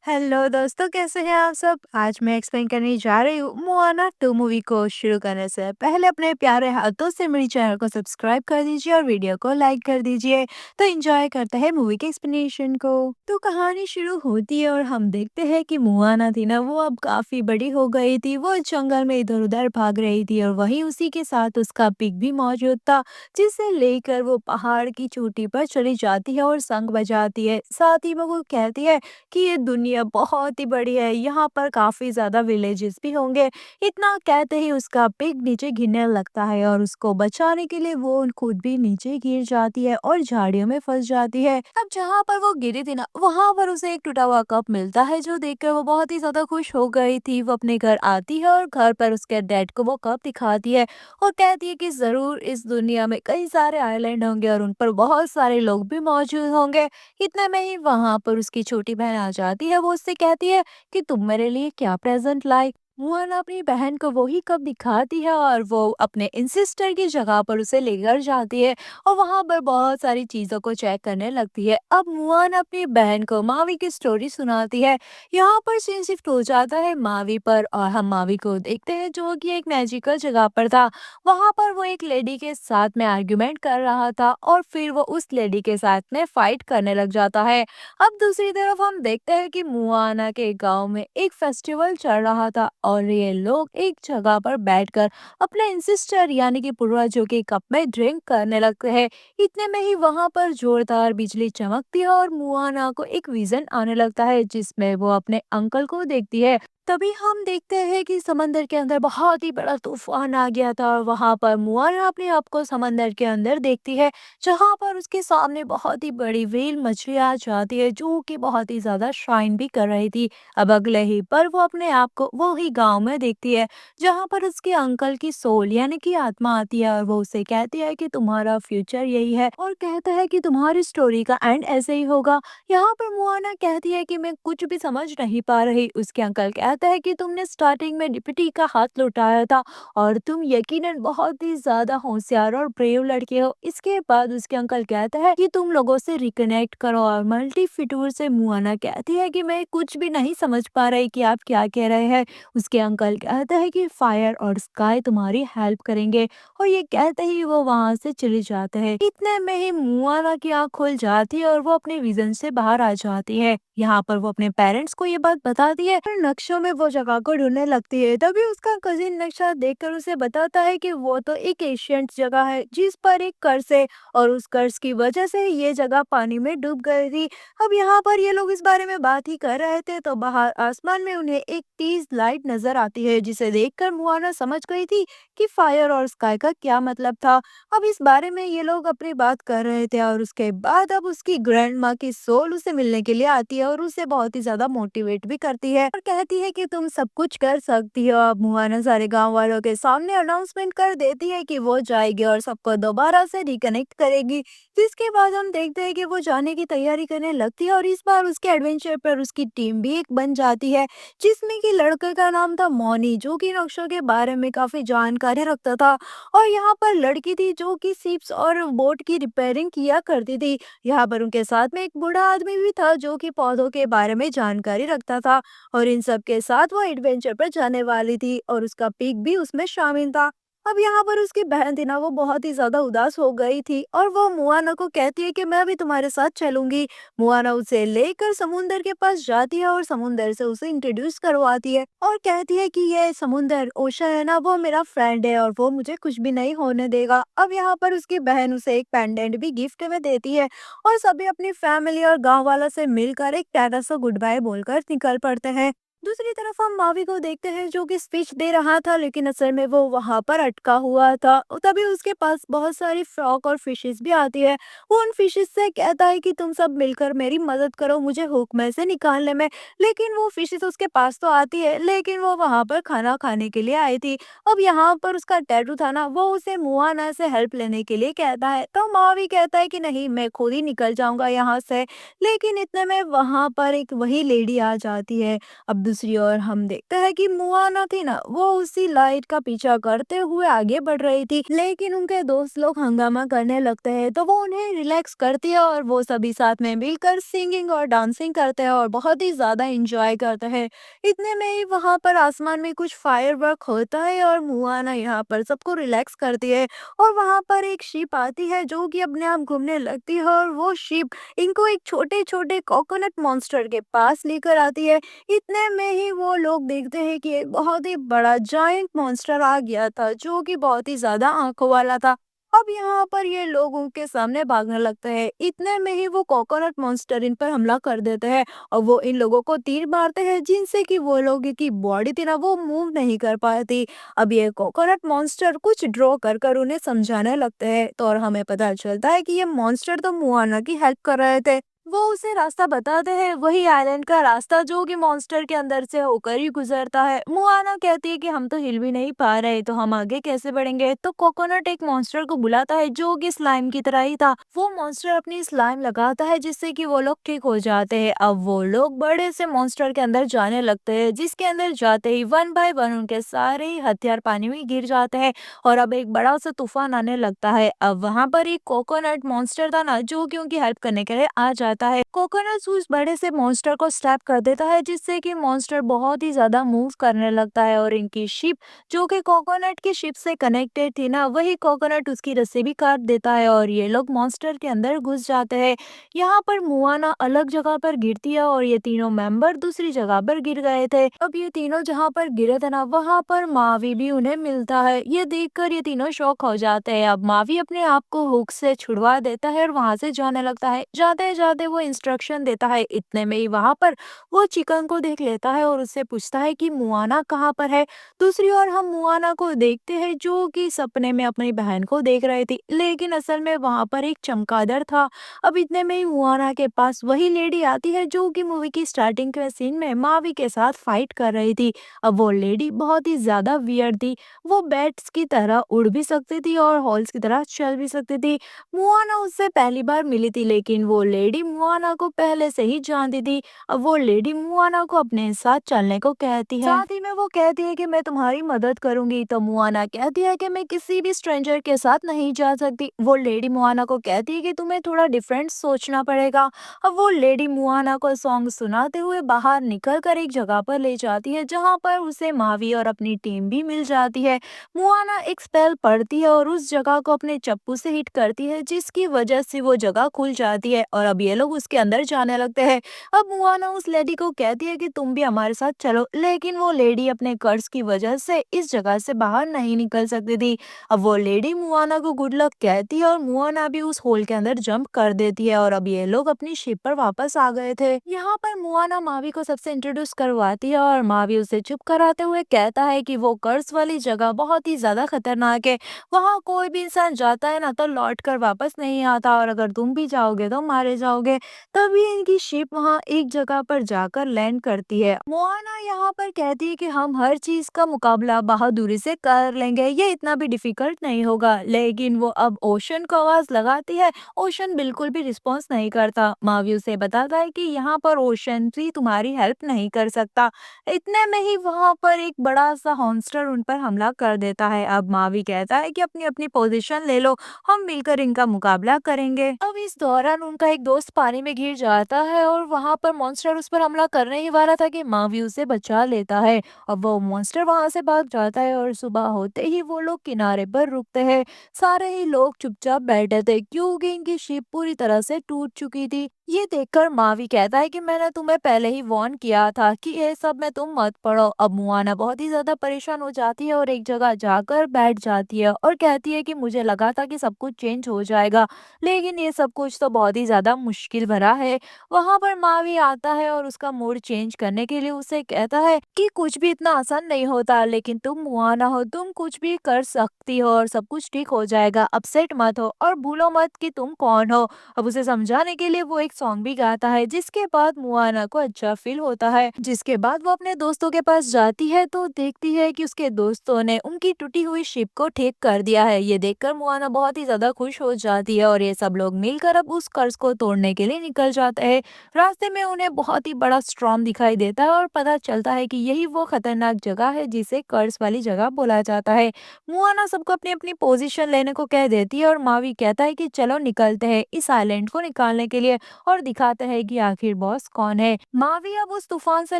Hello दोस्तों, कैसे हैं आप सब? आज मैं एक्सप्लेन करने जा रही हूँ मोआना 2 मूवी को शुरू करने से पहले अपने प्यारे हाथों से मेरे चैनल को सब्सक्राइब कर दीजिए और वीडियो को लाइक कर दीजिए। तो एंजॉय करते हैं मूवी के एक्सप्लेनेशन को। तो कहानी शुरू होती है और हम देखते हैं कि मोआना थी ना, वो अब काफी बड़ी हो गई थी। वो जंगल में इधर उधर भाग रही थी और वहीं उसी के साथ उसका पिग भी मौजूद था, जिसे लेकर वो पहाड़ की चोटी पर चली जाती है और शंख बजाती है। साथ ही वो कहती है कि ये दुनिया बहुत ही बड़ी है, यहाँ पर काफ़ी ज़्यादा विलेजेस भी होंगे। इतना कहते ही उसका पिग नीचे गिरने लगता है और उसको बचाने के लिए वो खुद भी नीचे गिर जाती है और झाड़ियों में फँस जाती है। अब जहाँ पर वो गिरी थी ना, वहाँ पर उसे एक टूटा हुआ कप मिलता है, जो देखकर वो बहुत ही ज़्यादा खुश हो गई थी। वो अपने घर आती है और घर पर उसके डैड को वो कप दिखाती है और कहती है कि ज़रूर इस दुनिया में कई सारे आइलैंड होंगे और उन पर बहुत सारे लोग भी मौजूद होंगे। इतने में ही वहां पर उसकी छोटी बहन आ जाती है। वो उससे कहती है कि तुम मेरे लिए क्या प्रेजेंट लाई। मुआना अपनी बहन को वही कप दिखाती है और वो अपने इंसिस्टर की जगह पर उसे लेकर जाती है और वहां पर बहुत सारी चीजों को चेक करने लगती है। अब मुआना अपनी बहन को मावी की स्टोरी सुनाती है। यहाँ पर सीन शिफ्ट हो जाता है मावी पर और हम मावी को देखते हैं, जो कि एक मैजिकल जगह पर था। वहां पर वो एक लेडी के साथ में आर्ग्यूमेंट कर रहा था और फिर वो उस लेडी के साथ में फाइट करने लग जाता है। अब दूसरी तरफ हम देखते हैं कि मुआना के गांव में एक फेस्टिवल चल रहा था और ये लोग एक जगह पर बैठकर अपने इंसिस्टर यानी कि पूर्वजों के कप में ड्रिंक करने लगते हैं। इतने में ही वहां पर जोरदार बिजली चमकती है और मुआना को एक विजन आने लगता है, जिसमें वो अपने अंकल को देखती है। तभी हम देखते हैं कि समंदर के अंदर बहुत ही बड़ा तूफान आ गया था और वहां पर मुआना अपने आप को समंदर के अंदर देखती है, जहां पर उसके सामने बहुत ही बड़ी व्हेल मछली आ जाती है, जो कि बहुत ही ज्यादा शाइन भी कर रही थी। अब अगले ही पर वो अपने आप को वो ही गांव में देखती है, जहां पर उसके अंकल की सोल यानी कि आत्मा आती है और वो उसे कहती है कि तुम्हारा फ्यूचर यही है और कहता है कि तुम्हारी स्टोरी का एंड ऐसे ही होगा। यहाँ पर मुआना कहती है कि मैं कुछ भी समझ नहीं पा रही। उसके अंकल कहता है कि तुमने स्टार्टिंग में डिप्टी का हाथ लुटाया था और तुम यकीनन बहुत ही ज्यादा होशियार और ब्रेव लड़के हो। इसके बाद उसके अंकल कहता है कि तुम लोगों से रिकनेक्ट करो और मल्टी फिटूर से मुआना कहती है कि मैं कुछ भी नहीं समझ पा रही कि आप क्या कह रहे हैं। उसके अंकल कहता है कि फायर और स्काई तुम्हारी हेल्प करेंगे और ये कहते ही वो वहां से चले जाते हैं। इतने में ही मुआना की आंख खुल जाती है और वो अपने विजन से बाहर आ जाती है। यहाँ पर वो अपने पेरेंट्स को ये बात बताती है और नक्शों में वो जगह को ढूंढने लगती है। तभी उसका कजिन नक्शा देखकर उसे बताता है कि वो तो एक एशियंट जगह है, जिस पर एक कर्स है और उस कर्स की वजह से ये जगह पानी में डूब गई थी। अब यहाँ पर ये लोग इस बारे में बात ही कर रहे थे, तो बाहर आसमान में उन्हें एक तेज लाइट नजर आती है, जिसे देखकर मुआना समझ गई थी कि फायर और स्काई का क्या मतलब था। अब इस बारे में ये लोग अपनी बात कर रहे थे और उसके बाद अब उसकी ग्रैंड माँ की सोल उसे मिलने के लिए आती है और उसे बहुत ही ज्यादा मोटिवेट भी करती है और कहती है कि तुम सब कुछ कर सकती हो। अब मुहाना सारे गांव वालों के सामने अनाउंसमेंट कर देती है कि वो जाएगी और सबको दोबारा से रिकनेक्ट करेगी। जिसके बाद हम देखते हैं कि वो जाने की तैयारी करने लगती है और इस बार उसके एडवेंचर पर उसकी टीम भी एक बन जाती है, जिसमें कि लड़के का नाम था मौनी, जो कि नक्शों के बारे में काफी जानकारी रखता था। और यहाँ पर लड़की थी जो कि शिप्स और बोट की रिपेयरिंग किया करती थी। यहाँ पर उनके साथ में एक बूढ़ा आदमी भी था, जो कि पौधों के बारे में जानकारी रखता था और इन सब के साथ वो एडवेंचर पर जाने वाली थी और उसका पिक भी उसमें शामिल था। अब यहाँ पर उसकी बहन थी ना, वो बहुत ही ज्यादा उदास हो गई थी और वो मुआना को कहती है कि मैं भी तुम्हारे साथ चलूंगी। मुआना उसे लेकर समुंदर के पास जाती है और समुंदर से उसे इंट्रोड्यूस करवाती है और कहती है कि ये समुंदर ओशन है ना, वो मेरा फ्रेंड है और वो मुझे कुछ भी नहीं होने देगा। अब यहाँ पर उसकी बहन उसे एक पेंडेंट भी गिफ्ट में देती है और सभी अपनी फैमिली और गांव वालों से मिलकर एक प्यारा सा गुड बाय बोलकर निकल पड़ते हैं। दूसरी तरफ हम मावी को देखते हैं, जो कि स्पीच दे रहा था, लेकिन असल में वो वहां पर अटका हुआ था। तभी उसके पास बहुत सारी फ्रॉक और फिशेस भी आती है। वो उन फिशेस से कहता है कि तुम सब मिलकर मेरी मदद करो मुझे हुक में से निकालने में। लेकिन वो फिशेस उसके पास तो आती है, लेकिन वो वहां पर खाना खाने के लिए आई थी। अब यहाँ पर उसका टैटू था ना, वो उसे मुआना से हेल्प लेने के लिए कहता है, तो मावी कहता है कि नहीं, मैं खुद ही निकल जाऊंगा यहाँ से। लेकिन इतने में वहां पर एक वही लेडी आ जाती है। अब दूसरी ओर हम देखते हैं कि मुआना थी ना, वो उसी लाइट का पीछा करते हुए आगे बढ़ रही थी, लेकिन उनके दोस्त लोग हंगामा करने लगते हैं तो वो उन्हें रिलैक्स करती है और वो सभी साथ में मिलकर सिंगिंग और डांसिंग करते हैं और बहुत ही ज्यादा इंजॉय करते हैं। इतने में ही वहां पर आसमान में कुछ फायरवर्क होता है और मुआना यहाँ पर सबको रिलैक्स करती है और वहां पर एक शिप आती है जो कि अपने आप घूमने लगती है और वो शिप इनको एक छोटे छोटे कोकोनट मॉन्स्टर के पास लेकर आती है। इतने में ही वो लोग देखते हैं कि एक बहुत ही बड़ा जायंट मॉन्स्टर आ गया था जो कि बहुत ही ज्यादा आंखों वाला था। अब यहाँ पर ये लोग उनके सामने भागने लगते हैं। इतने में ही वो कोकोनट मॉन्स्टर इन पर हमला कर देते हैं और वो इन लोगों को तीर मारते हैं जिनसे कि वो लोग की बॉडी थी ना, वो मूव नहीं कर पाती। अब ये कोकोनट मॉन्स्टर कुछ ड्रॉ कर कर उन्हें समझाने लगते हैं तो और हमें पता चलता है कि ये मॉन्स्टर तो मुआना की हेल्प कर रहे थे। वो उसे रास्ता बताते हैं, वही आइलैंड का रास्ता जो कि मॉन्स्टर के अंदर से होकर ही गुजरता है। मुआना कहती है कि हम तो हिल भी नहीं पा रहे तो हम आगे कैसे बढ़ेंगे। तो कोकोनट एक मॉन्स्टर को बुलाता है जो कि स्लाइम की तरह ही था। वो मॉन्स्टर अपनी स्लाइम लगाता है जिससे कि वो लोग ठीक हो जाते हैं। अब वो लोग बड़े से मॉन्स्टर के अंदर जाने लगते हैं जिसके अंदर जाते ही वन बाय वन उनके सारे ही हथियार पानी में गिर जाते हैं और अब एक बड़ा सा तूफान आने लगता है। अब वहां पर एक कोकोनट मॉन्स्टर था ना जो कि उनकी हेल्प करने के लिए आ जाता है। कोकोनट उस बड़े से मॉन्स्टर को स्टैप कर देता है जिससे कि मॉन्स्टर बहुत ही ज्यादा मूव करने लगता है और इनकी शिप जो कि कोकोनट की शिप से कनेक्टेड थी ना, वही कोकोनट उसकी रस्सी भी काट देता है और ये लोग मॉन्स्टर के अंदर घुस जाते हैं। यहाँ पर मुआना अलग जगह पर गिरती है और ये तीनों मेंबर दूसरी जगह पर गिर गए थे। अब ये तीनों जहाँ पर गिरे थे ना, वहाँ पर मावी भी उन्हें मिलता है। ये देखकर ये तीनों शॉक हो जाते हैं। अब मावी अपने आप को हुक से छुड़वा देता है और वहां से जाने लगता है। जाते जाते वो इंस्ट्रक्शन देता है। इतने में ही वहां पर वो चिकन को देख लेता है और उससे पूछता है कि मुआना कहाँ पर है। दूसरी ओर हम मुआना को देखते हैं जो कि सपने में अपनी बहन को देख रही थी, लेकिन असल में वहां पर एक चमगादड़ था। अब इतने में ही मुआना के पास वही लेडी आती है जो कि मूवी की स्टार्टिंग के सीन में मावी के साथ फाइट कर रही थी। अब वो लेडी बहुत ही ज्यादा वियर्ड थी। वो बैट्स की तरह उड़ भी सकती थी और हॉल्स की तरह चल भी सकती थी। मुआना उससे पहली बार मिली थी लेकिन वो लेडी मुआना को पहले से ही जानती थी। अब वो लेडी मुआना को अपने साथ चलने को कहती है, साथ ही में वो कहती है कि मैं तुम्हारी मदद करूंगी। तो मुआना कहती है कि मैं किसी भी स्ट्रेंजर के साथ नहीं जा सकती। वो लेडी मुआना को कहती है कि तुम्हें थोड़ा डिफरेंट सोचना पड़ेगा। अब वो लेडी मुआना को सॉन्ग सुनाते हुए बाहर निकल कर एक जगह पर ले जाती है जहाँ पर उसे मावी और अपनी टीम भी मिल जाती है। मुआना एक स्पेल पढ़ती है और उस जगह को अपने चप्पू से हिट करती है जिसकी वजह से वो जगह खुल जाती है और अब ये लोग उसके अंदर जाने लगते हैं। अब मुआना उस लेडी को कहती है कि तुम भी हमारे साथ चलो, लेकिन वो लेडी अपने कर्ज की वजह से इस जगह से बाहर नहीं निकल सकती थी। अब वो लेडी मुआना को गुड लक कहती है और मुआना भी उस होल के अंदर जंप कर देती है और अब ये लोग अपनी शिप पर वापस आ गए थे। यहाँ पर मुआना मावी को सबसे इंट्रोड्यूस करवाती है और मावी उसे चुप कराते हुए कहता है कि वो कर्ज वाली जगह बहुत ही ज्यादा खतरनाक है। वहाँ कोई भी इंसान जाता है ना तो लौट कर वापस नहीं आता और अगर तुम भी जाओगे तो मारे जाओगे। तभी इनकी शिप वहाँ एक जगह पर जाकर लैंड करती है। मोआना यहाँ पर कहती है कि हम हर चीज का मुकाबला बहादुरी से कर लेंगे, ये इतना भी डिफिकल्ट नहीं होगा। लेकिन वो अब ओशन को आवाज लगाती है। ओशन बिल्कुल भी रिस्पॉन्स नहीं करता। मावी उसे बताता है कि यहाँ पर ओशन भी तुम्हारी हेल्प नहीं कर सकता। इतने में ही वहां पर एक बड़ा सा हॉन्स्टर उन पर हमला कर देता है। अब मावी कहता है कि अपनी अपनी पोजीशन ले लो, हम मिलकर इनका मुकाबला करेंगे। अब इस दौरान उनका एक दोस्त पानी में गिर जाता है और वहां पर मॉन्स्टर उस पर हमला करने ही वाला था कि मावी उसे बचा लेता है। अब वो मॉन्स्टर वहां से भाग जाता है और सुबह होते ही वो लोग किनारे पर रुकते हैं। सारे ही लोग चुपचाप बैठे थे क्योंकि इनकी शिप पूरी तरह से टूट चुकी थी। ये देखकर मावी कहता है कि मैंने तुम्हें पहले ही वार्न किया था कि ये सब में तुम मत पड़ो। अब मुआना बहुत ही ज्यादा परेशान हो जाती है और एक जगह जाकर बैठ जाती है और कहती है कि मुझे लगा था कि सब कुछ चेंज हो जाएगा, लेकिन ये सब कुछ तो बहुत ही ज्यादा मुश्किल भरा है। वहां पर मावी आता है और उसका मूड चेंज करने के लिए उसे कहता है कि कुछ भी इतना आसान नहीं होता, लेकिन तुम मुआना हो, तुम कुछ भी कर सकती हो और सब कुछ ठीक हो जाएगा। अपसेट मत हो और भूलो मत कि तुम कौन हो। अब उसे समझाने के लिए वो एक सॉन्ग भी गाता है, जिसके बाद मुआना को अच्छा फील होता है। जिसके बाद वो अपने दोस्तों के पास जाती है तो देखती है कि उसके दोस्तों ने उनकी टूटी हुई शिप को ठीक कर दिया है। ये देखकर मुआना बहुत ही ज्यादा खुश हो जाती है और ये सब लोग मिलकर अब उस कर्ज को तोड़ने के लिए निकल जाते हैं। रास्ते में उन्हें बहुत ही बड़ा स्ट्रॉम दिखाई देता है और पता चलता है कि यही वो खतरनाक जगह है जिसे कर्ज वाली जगह बोला जाता है। मुआना सबको अपनी अपनी पोजीशन लेने को कह देती है और मावी कहता है कि चलो निकलते हैं इस आइलैंड को निकालने के लिए और दिखाते हैं कि आखिर बॉस कौन है। मावी अब उस तूफान से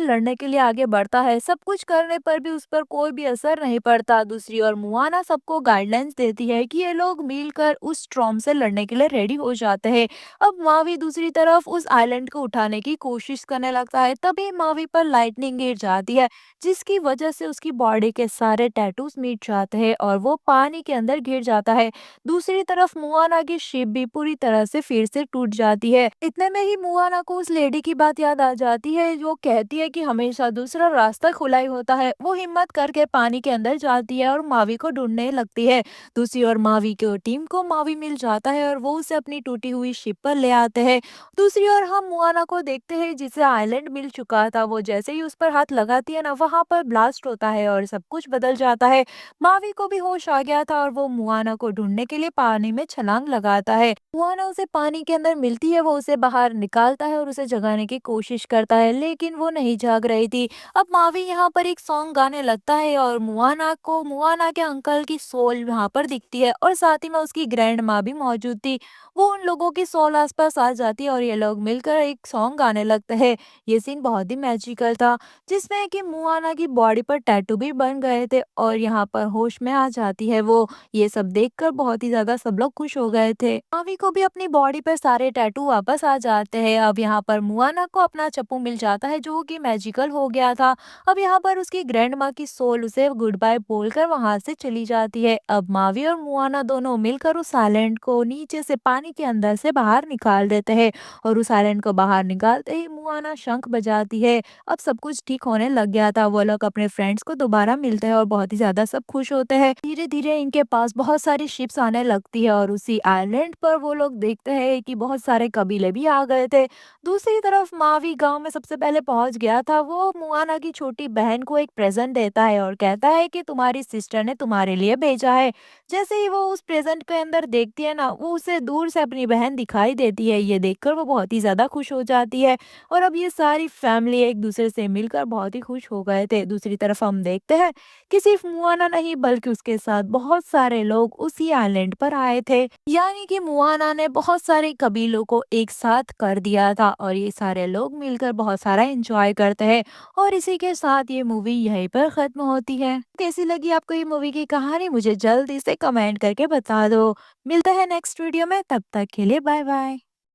लड़ने के लिए आगे बढ़ता है। सब कुछ करने पर भी उस पर कोई भी असर नहीं पड़ता। दूसरी ओर मुआना सबको गाइडलाइंस देती है कि ये लोग मिलकर उस स्ट्रॉम से लड़ने के लिए रेडी हो जाते हैं। अब मावी दूसरी तरफ उस आइलैंड को उठाने की कोशिश करने लगता है। तभी मावी पर लाइटनिंग गिर जाती है, जिसकी वजह से उसकी बॉडी के सारे टैटूज मिट जाते हैं और वो पानी के अंदर गिर जाता है। दूसरी तरफ मुआना की शिप भी पूरी तरह से फिर से टूट जाती है। इतने में ही मुआना को उस लेडी की बात याद आ जाती है जो कहती है कि हमेशा दूसरा रास्ता खुला ही होता है। वो हिम्मत करके पानी के अंदर जाती है और मावी को ढूंढने लगती है। दूसरी ओर मावी की टीम को मावी मिल जाता है और वो उसे अपनी टूटी हुई शिप पर ले आते हैं। दूसरी ओर हम मुआना को देखते हैं जिसे आइलैंड मिल चुका था। वो जैसे ही उस पर हाथ लगाती है ना, वहां पर ब्लास्ट होता है और सब कुछ बदल जाता है। मावी को भी होश आ गया था और वो मुआना को ढूंढने के लिए पानी में छलांग लगाता है। मुआना उसे पानी के अंदर मिलती है, वो उसे बाहर निकालता है और उसे जगाने की कोशिश करता है, लेकिन वो नहीं जाग रही थी। अब मावी यहाँ पर एक सॉन्ग गाने लगता है और मुआना को मुआना के अंकल की सोल वहां पर दिखती है और साथ ही में उसकी ग्रैंड माँ भी मौजूद थी। वो उन लोगों की सोल आसपास आ जाती है और ये लोग मिलकर एक सॉन्ग गाने लगते हैं। ये सीन बहुत ही मैजिकल था, जिसमें कि मुआना की बॉडी पर टैटू भी बन गए थे और यहाँ पर होश में आ जाती है वो। ये सब देखकर बहुत ही ज्यादा सब लोग खुश हो गए थे। मावी को भी अपनी बॉडी पर सारे टैटू वापस आ जाते हैं। अब यहाँ पर मुआना को अपना चप्पू मिल जाता है जो कि मैजिकल हो गया था। अब यहाँ पर उसकी ग्रैंड माँ की सोल उसे गुड बाय बोलकर वहां से चली जाती है। अब मावी और मुआना दोनों मिलकर उस आइलैंड को नीचे से पानी के अंदर से बाहर निकाल देते हैं और उस आइलैंड को बाहर निकालते ही मुआना शंख बजाती है। अब सब कुछ ठीक होने लग गया था। वो लोग अपने फ्रेंड्स को दोबारा मिलते हैं और बहुत ही ज्यादा सब खुश होते हैं। धीरे धीरे इनके पास बहुत सारी शिप्स आने लगती है और उसी आइलैंड पर वो लोग देखते हैं कि बहुत सारे कबीले भी आ गए थे। दूसरी तरफ मावी गांव में सबसे पहले पहुंच गया था। वो मुआना की छोटी बहन को एक प्रेजेंट देता है और कहता है कि तुम्हारी सिस्टर ने तुम्हारे लिए भेजा है। जैसे ही वो उस प्रेजेंट के अंदर देखती है ना, वो उसे दूर से अपनी बहन दिखाई देती है। ये देखकर वो बहुत ही ज्यादा खुश हो जाती है और अब ये सारी फैमिली एक दूसरे से मिलकर बहुत ही खुश हो गए थे। दूसरी तरफ हम देखते हैं कि सिर्फ मुआना नहीं बल्कि उसके साथ बहुत सारे लोग उसी आइलैंड पर आए थे। यानी कि मुआना ने बहुत सारे कबीलों को एक साथ कर दिया था और ये सारे लोग मिलकर बहुत सारा एंजॉय करते हैं। और इसी के साथ ये मूवी यहीं पर खत्म होती है। कैसी लगी आपको ये मूवी की कहानी, मुझे जल्दी से कमेंट करके बता दो। मिलते हैं नेक्स्ट वीडियो में, तब तक के लिए बाय बाय।